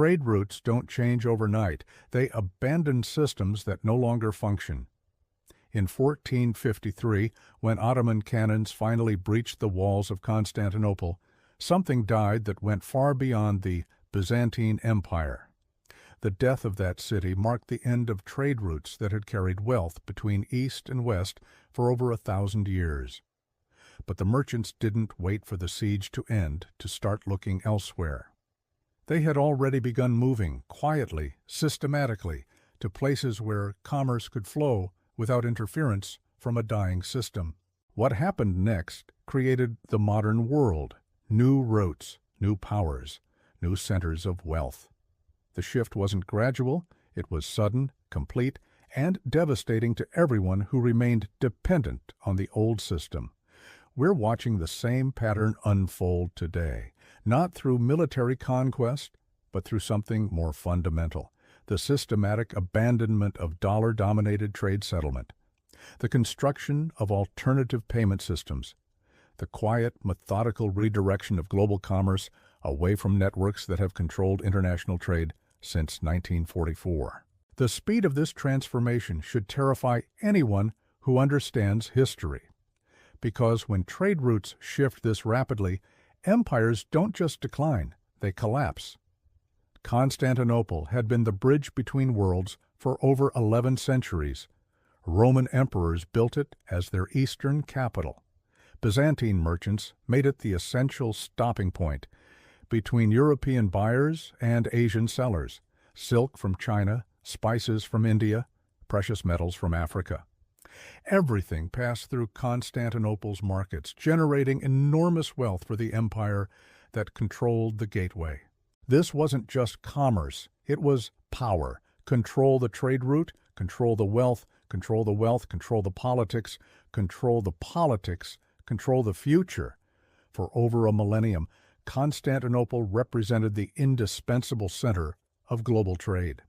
Trade routes don't change overnight. They abandon systems that no longer function. In 1453, when Ottoman cannons finally breached the walls of Constantinople, something died that went far beyond the Byzantine Empire. The death of that city marked the end of trade routes that had carried wealth between East and West for over 1,000 years. But the merchants didn't wait for the siege to end to start looking elsewhere. They had already begun moving quietly, systematically, to places where commerce could flow without interference from a dying system. What happened next created the modern world, new routes, new powers, new centers of wealth. The shift wasn't gradual, it was sudden, complete, and devastating to everyone who remained dependent on the old system. We're watching the same pattern unfold today, not through military conquest, but through something more fundamental: the systematic abandonment of dollar-dominated trade settlement, the construction of alternative payment systems, the quiet, methodical redirection of global commerce away from networks that have controlled international trade since 1944. The speed of this transformation should terrify anyone who understands history. Because when trade routes shift this rapidly, empires don't just decline, they collapse. Constantinople had been the bridge between worlds for over 11 centuries. Roman emperors built it as their eastern capital. Byzantine merchants made it the essential stopping point between European buyers and Asian sellers, silk from China, spices from India, precious metals from Africa. Everything passed through Constantinople's markets, generating enormous wealth for the empire that controlled the gateway. This wasn't just commerce, it was power. Control the trade route, control the wealth, control the wealth, control the politics, control the politics, control the future. For over a millennium, Constantinople represented the indispensable center of global trade.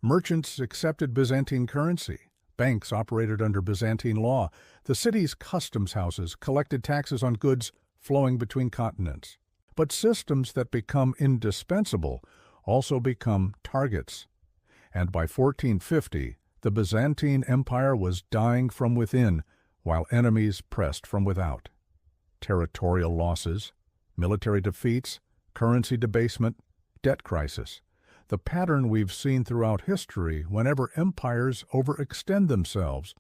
Merchants accepted Byzantine currency. Banks operated under Byzantine law. The city's customs houses collected taxes on goods flowing between continents. But systems that become indispensable also become targets. And by 1450, the Byzantine Empire was dying from within, while enemies pressed from without. Territorial losses, military defeats, currency debasement, debt crisis. The pattern we've seen throughout history whenever empires overextend themselves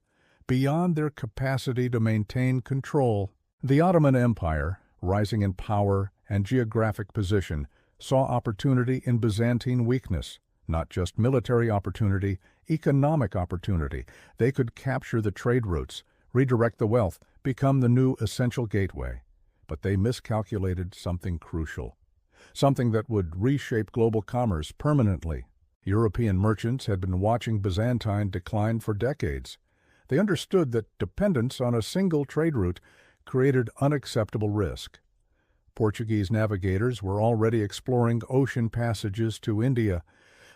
beyond their capacity to maintain control. The Ottoman Empire, rising in power and geographic position, saw opportunity in Byzantine weakness, not just military opportunity, economic opportunity. They could capture the trade routes, redirect the wealth, become the new essential gateway. But they miscalculated something crucial, something that would reshape global commerce permanently. European merchants had been watching Byzantine decline for decades. They understood that dependence on a single trade route created unacceptable risk. Portuguese navigators were already exploring ocean passages to India.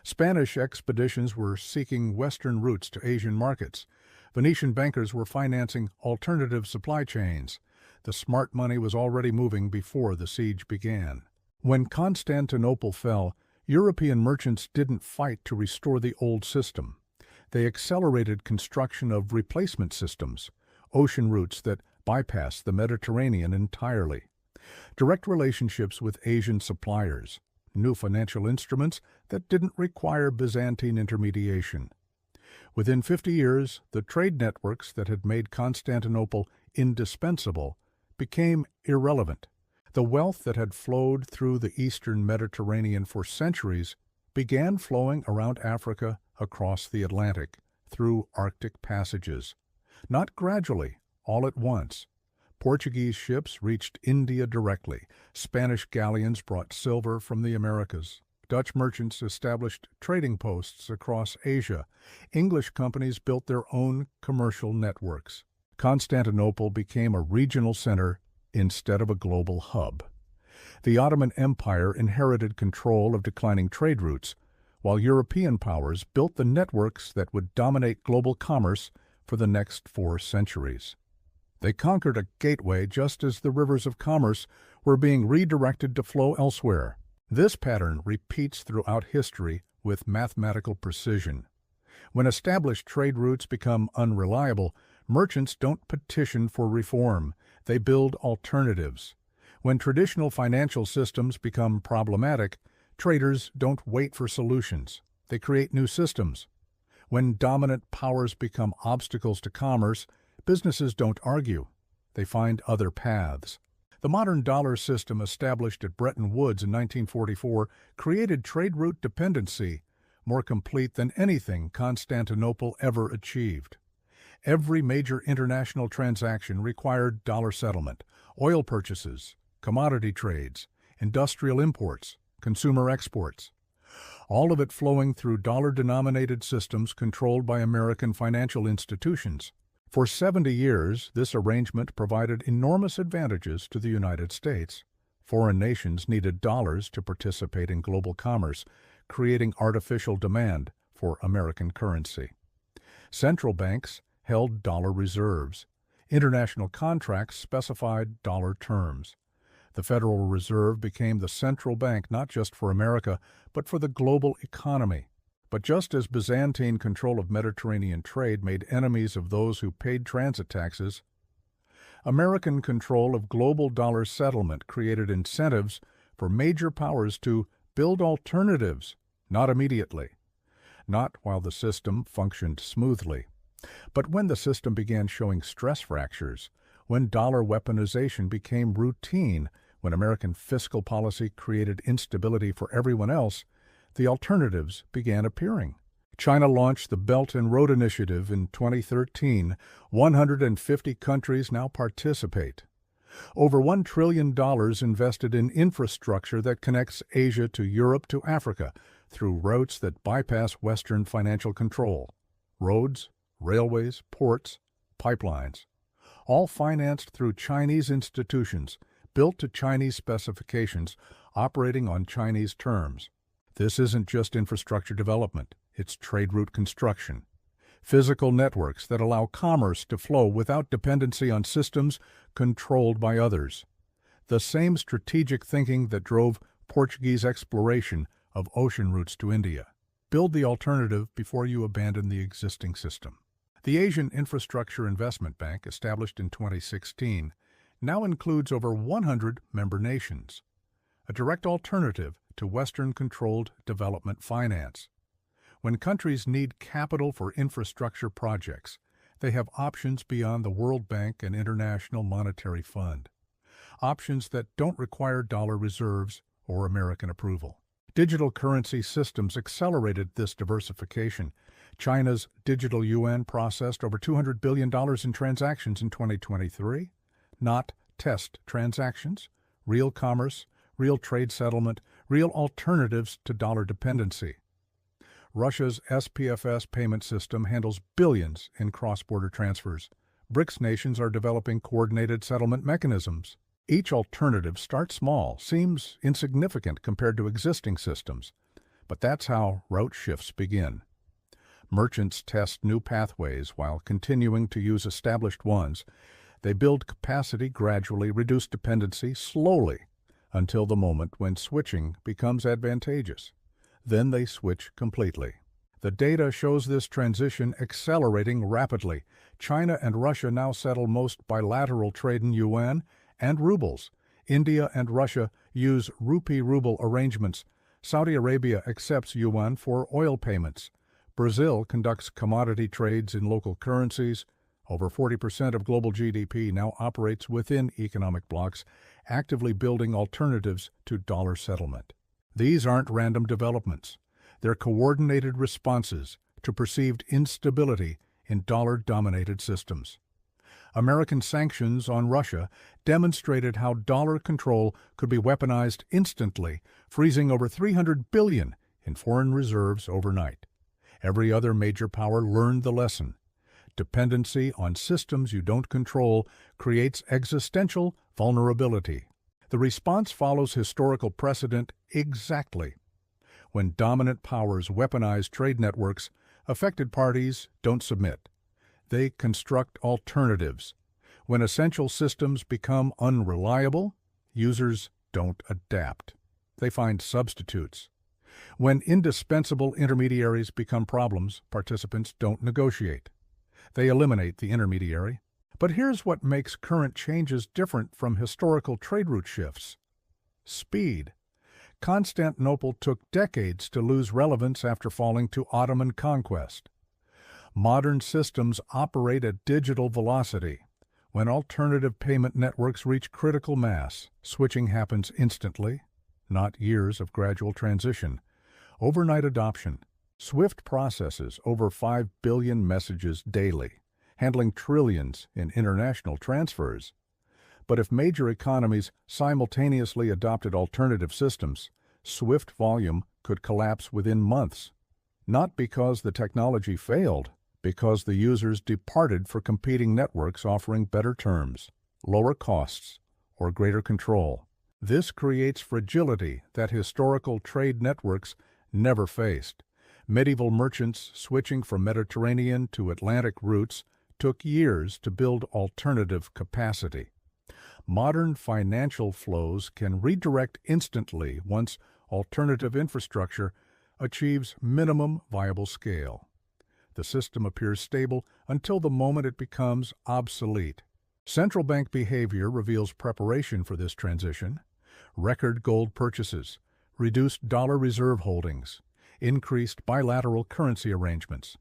Spanish expeditions were seeking western routes to Asian markets. Venetian bankers were financing alternative supply chains. The smart money was already moving before the siege began. When Constantinople fell, European merchants didn't fight to restore the old system. They accelerated construction of replacement systems, ocean routes that bypassed the Mediterranean entirely, direct relationships with Asian suppliers, new financial instruments that didn't require Byzantine intermediation. Within 50 years, the trade networks that had made Constantinople indispensable became irrelevant. The wealth that had flowed through the eastern Mediterranean for centuries began flowing around Africa across the Atlantic through Arctic passages. Not gradually, all at once. Portuguese ships reached India directly. Spanish galleons brought silver from the Americas. Dutch merchants established trading posts across Asia. English companies built their own commercial networks. Constantinople became a regional center instead of a global hub. The Ottoman Empire inherited control of declining trade routes, while European powers built the networks that would dominate global commerce for the next 4 centuries. They conquered a gateway just as the rivers of commerce were being redirected to flow elsewhere. This pattern repeats throughout history with mathematical precision. When established trade routes become unreliable, merchants don't petition for reform, they build alternatives. When traditional financial systems become problematic, traders don't wait for solutions, they create new systems. When dominant powers become obstacles to commerce, businesses don't argue, they find other paths. The modern dollar system established at Bretton Woods in 1944 created trade route dependency, more complete than anything Constantinople ever achieved. Every major international transaction required dollar settlement, oil purchases, commodity trades, industrial imports, consumer exports. All of it flowing through dollar-denominated systems controlled by American financial institutions. For 70 years, this arrangement provided enormous advantages to the United States. Foreign nations needed dollars to participate in global commerce, creating artificial demand for American currency. Central banks held dollar reserves. International contracts specified dollar terms. The Federal Reserve became the central bank not just for America, but for the global economy. But just as Byzantine control of Mediterranean trade made enemies of those who paid transit taxes, American control of global dollar settlement created incentives for major powers to build alternatives, not immediately, not while the system functioned smoothly, but when the system began showing stress fractures, when dollar weaponization became routine, when American fiscal policy created instability for everyone else, the alternatives began appearing. China launched the Belt and Road Initiative in 2013. 150 countries now participate. Over $1 trillion invested in infrastructure that connects Asia to Europe to Africa through routes that bypass Western financial control. Roads, railways, ports, pipelines. All financed through Chinese institutions, built to Chinese specifications, operating on Chinese terms. This isn't just infrastructure development, it's trade route construction. Physical networks that allow commerce to flow without dependency on systems controlled by others. The same strategic thinking that drove Portuguese exploration of ocean routes to India. Build the alternative before you abandon the existing system. The Asian Infrastructure Investment Bank, established in 2016, now includes over 100 member nations, a direct alternative to Western-controlled development finance. When countries need capital for infrastructure projects, they have options beyond the World Bank and International Monetary Fund, options that don't require dollar reserves or American approval. Digital currency systems accelerated this diversification. China's digital yuan processed over $200 billion in transactions in 2023, not test transactions, real commerce, real trade settlement, real alternatives to dollar dependency. Russia's SPFS payment system handles billions in cross-border transfers. BRICS nations are developing coordinated settlement mechanisms. Each alternative starts small, seems insignificant compared to existing systems, but that's how route shifts begin. Merchants test new pathways while continuing to use established ones. They build capacity gradually, reduce dependency slowly, until the moment when switching becomes advantageous. Then they switch completely. The data shows this transition accelerating rapidly. China and Russia now settle most bilateral trade in yuan and rubles. India and Russia use rupee-ruble arrangements. Saudi Arabia accepts yuan for oil payments. Brazil conducts commodity trades in local currencies. Over 40% of global GDP now operates within economic blocs, actively building alternatives to dollar settlement. These aren't random developments. They're coordinated responses to perceived instability in dollar-dominated systems. American sanctions on Russia demonstrated how dollar control could be weaponized instantly, freezing over $300 billion in foreign reserves overnight. Every other major power learned the lesson. Dependency on systems you don't control creates existential vulnerability. The response follows historical precedent exactly. When dominant powers weaponize trade networks, affected parties don't submit. They construct alternatives. When essential systems become unreliable, users don't adapt. they find substitutes. When indispensable intermediaries become problems, participants don't negotiate. They eliminate the intermediary. But here's what makes current changes different from historical trade route shifts. Speed. Constantinople took decades to lose relevance after falling to Ottoman conquest. Modern systems operate at digital velocity. When alternative payment networks reach critical mass, switching happens instantly, not years of gradual transition. Overnight adoption. Swift processes over 5 billion messages daily, handling trillions in international transfers. But if major economies simultaneously adopted alternative systems, Swift volume could collapse within months. Not because the technology failed, because the users departed for competing networks offering better terms, lower costs, or greater control. This creates fragility that historical trade networks never faced. Medieval merchants switching from Mediterranean to Atlantic routes took years to build alternative capacity. Modern financial flows can redirect instantly once alternative infrastructure achieves minimum viable scale. The system appears stable until the moment it becomes obsolete. Central bank behavior reveals preparation for this transition. Record gold purchases, reduced dollar reserve holdings, increased bilateral currency arrangements.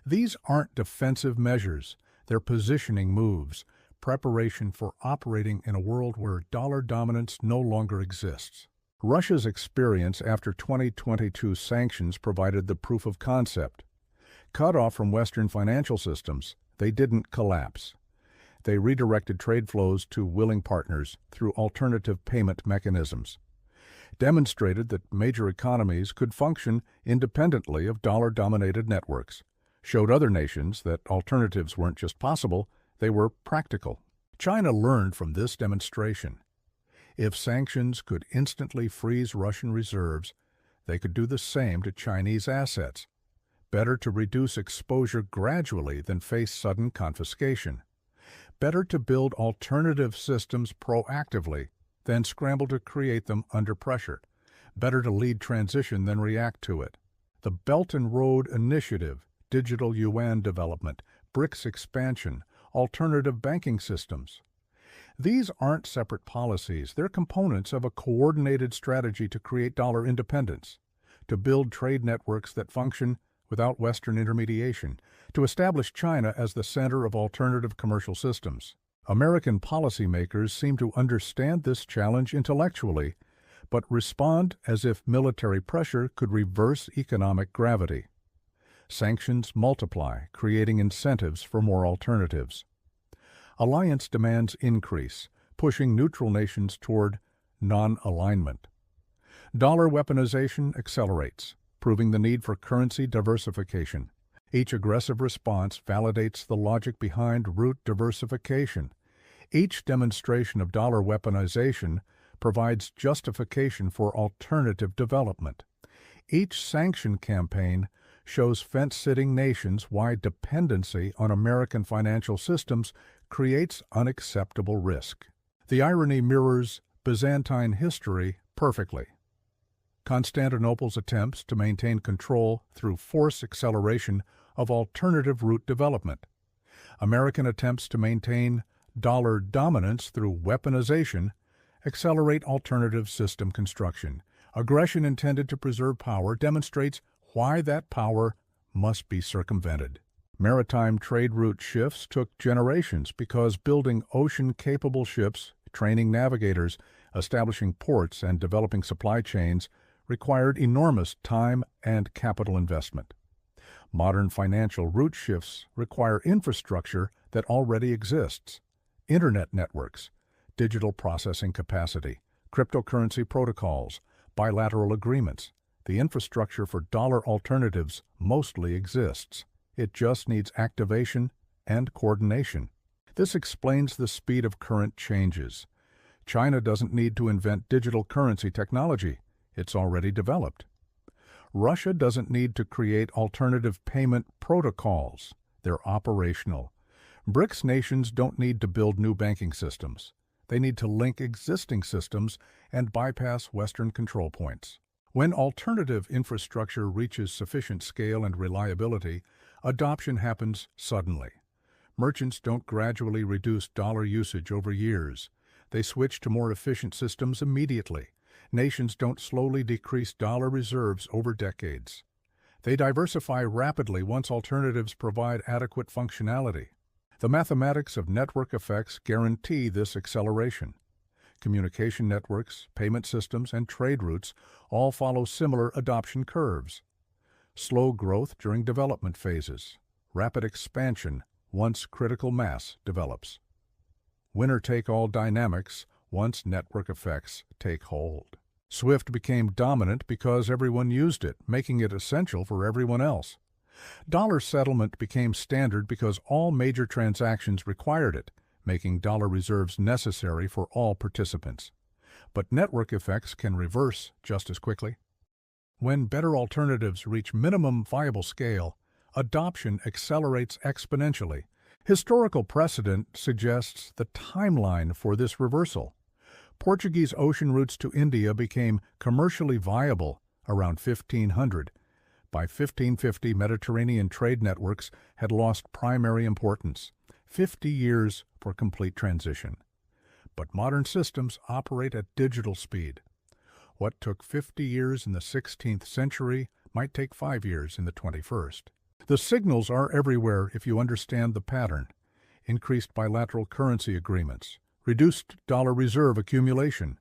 These aren't defensive measures, they're positioning moves, preparation for operating in a world where dollar dominance no longer exists. Russia's experience after 2022 sanctions provided the proof of concept. Cut off from Western financial systems, they didn't collapse. They redirected trade flows to willing partners through alternative payment mechanisms, demonstrated that major economies could function independently of dollar-dominated networks, showed other nations that alternatives weren't just possible, they were practical. China learned from this demonstration. If sanctions could instantly freeze Russian reserves, they could do the same to Chinese assets. Better to reduce exposure gradually than face sudden confiscation. Better to build alternative systems proactively than scramble to create them under pressure. Better to lead transition than react to it. The Belt and Road Initiative, digital yuan development, BRICS expansion, alternative banking systems. These aren't separate policies, they're components of a coordinated strategy to create dollar independence, to build trade networks that function without Western intermediation, to establish China as the center of alternative commercial systems. American policymakers seem to understand this challenge intellectually, but respond as if military pressure could reverse economic gravity. Sanctions multiply, creating incentives for more alternatives. Alliance demands increase, pushing neutral nations toward non-alignment. Dollar weaponization accelerates, proving the need for currency diversification. Each aggressive response validates the logic behind route diversification. Each demonstration of dollar weaponization provides justification for alternative development. Each sanction campaign shows fence-sitting nations why dependency on American financial systems creates unacceptable risk. The irony mirrors Byzantine history perfectly. Constantinople's attempts to maintain control through forced acceleration of alternative route development. American attempts to maintain dollar dominance through weaponization accelerate alternative system construction. Aggression intended to preserve power demonstrates why that power must be circumvented. Maritime trade route shifts took generations because building ocean-capable ships, training navigators, establishing ports, and developing supply chains required enormous time and capital investment. Modern financial route shifts require infrastructure that already exists. Internet networks, digital processing capacity, cryptocurrency protocols, bilateral agreements. The infrastructure for dollar alternatives mostly exists. It just needs activation and coordination. This explains the speed of current changes. China doesn't need to invent digital currency technology. It's already developed. Russia doesn't need to create alternative payment protocols. They're operational. BRICS nations don't need to build new banking systems. They need to link existing systems and bypass Western control points. When alternative infrastructure reaches sufficient scale and reliability, adoption happens suddenly. Merchants don't gradually reduce dollar usage over years. They switch to more efficient systems immediately. Nations don't slowly decrease dollar reserves over decades. They diversify rapidly once alternatives provide adequate functionality. The mathematics of network effects guarantee this acceleration. Communication networks, payment systems, and trade routes all follow similar adoption curves. Slow growth during development phases, rapid expansion once critical mass develops. Winner-take-all dynamics once network effects take hold. SWIFT became dominant because everyone used it, making it essential for everyone else. Dollar settlement became standard because all major transactions required it, making dollar reserves necessary for all participants. But network effects can reverse just as quickly. When better alternatives reach minimum viable scale, adoption accelerates exponentially. Historical precedent suggests the timeline for this reversal. Portuguese ocean routes to India became commercially viable around 1500. By 1550, Mediterranean trade networks had lost primary importance. 50 years for complete transition. But modern systems operate at digital speed. What took 50 years in the 16th century might take 5 years in the 21st. The signals are everywhere if you understand the pattern. Increased bilateral currency agreements, reduced dollar reserve accumulation,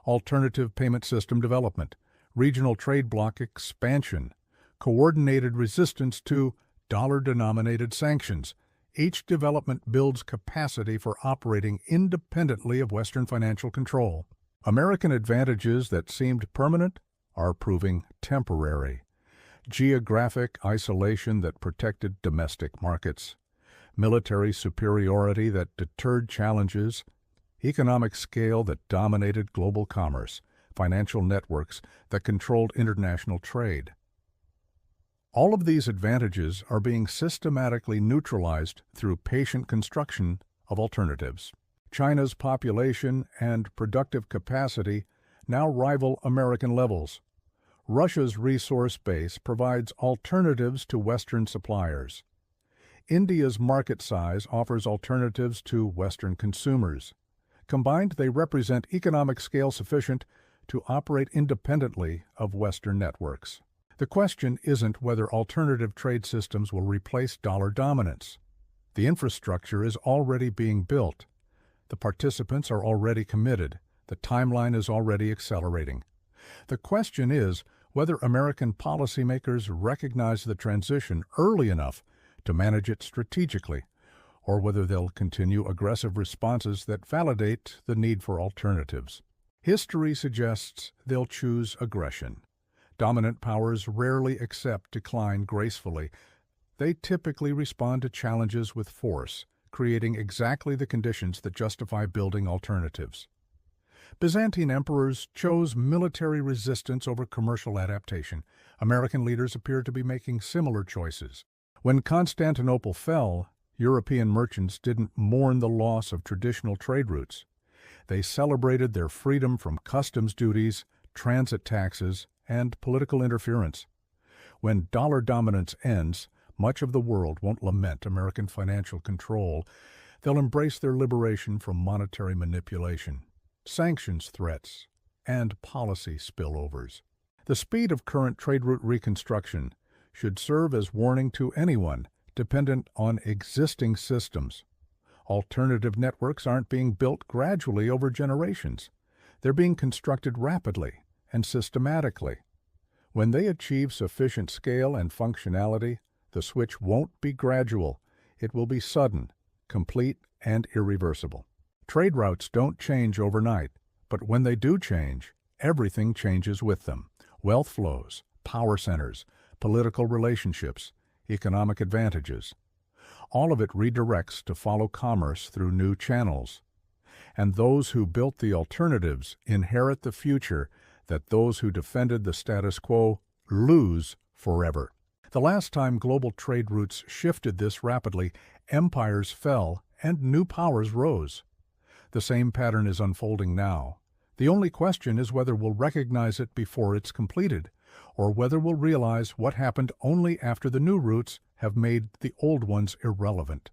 alternative payment system development, regional trade bloc expansion, coordinated resistance to dollar-denominated sanctions. Each development builds capacity for operating independently of Western financial control. American advantages that seemed permanent are proving temporary. Geographic isolation that protected domestic markets, military superiority that deterred challenges, economic scale that dominated global commerce, financial networks that controlled international trade. All of these advantages are being systematically neutralized through patient construction of alternatives. China's population and productive capacity now rival American levels. Russia's resource base provides alternatives to Western suppliers. India's market size offers alternatives to Western consumers. Combined, they represent economic scale sufficient to operate independently of Western networks. The question isn't whether alternative trade systems will replace dollar dominance. The infrastructure is already being built. The participants are already committed. The timeline is already accelerating. The question is whether American policymakers recognize the transition early enough to manage it strategically, or whether they'll continue aggressive responses that validate the need for alternatives. History suggests they'll choose aggression. Dominant powers rarely accept decline gracefully. They typically respond to challenges with force, creating exactly the conditions that justify building alternatives. Byzantine emperors chose military resistance over commercial adaptation. American leaders appear to be making similar choices. When Constantinople fell, European merchants didn't mourn the loss of traditional trade routes. They celebrated their freedom from customs duties, transit taxes, and political interference. When dollar dominance ends, much of the world won't lament American financial control. They'll embrace their liberation from monetary manipulation, sanctions threats, and policy spillovers. The speed of current trade route reconstruction should serve as warning to anyone dependent on existing systems. Alternative networks aren't being built gradually over generations. They're being constructed rapidly and systematically. When they achieve sufficient scale and functionality, the switch won't be gradual. It will be sudden, complete, and irreversible. Trade routes don't change overnight, but when they do change, everything changes with them. Wealth flows, power centers, political relationships, economic advantages. All of it redirects to follow commerce through new channels. And those who built the alternatives inherit the future that those who defended the status quo lose forever. The last time global trade routes shifted this rapidly, empires fell and new powers rose. The same pattern is unfolding now. The only question is whether we'll recognize it before it's completed, or whether we'll realize what happened only after the new roots have made the old ones irrelevant.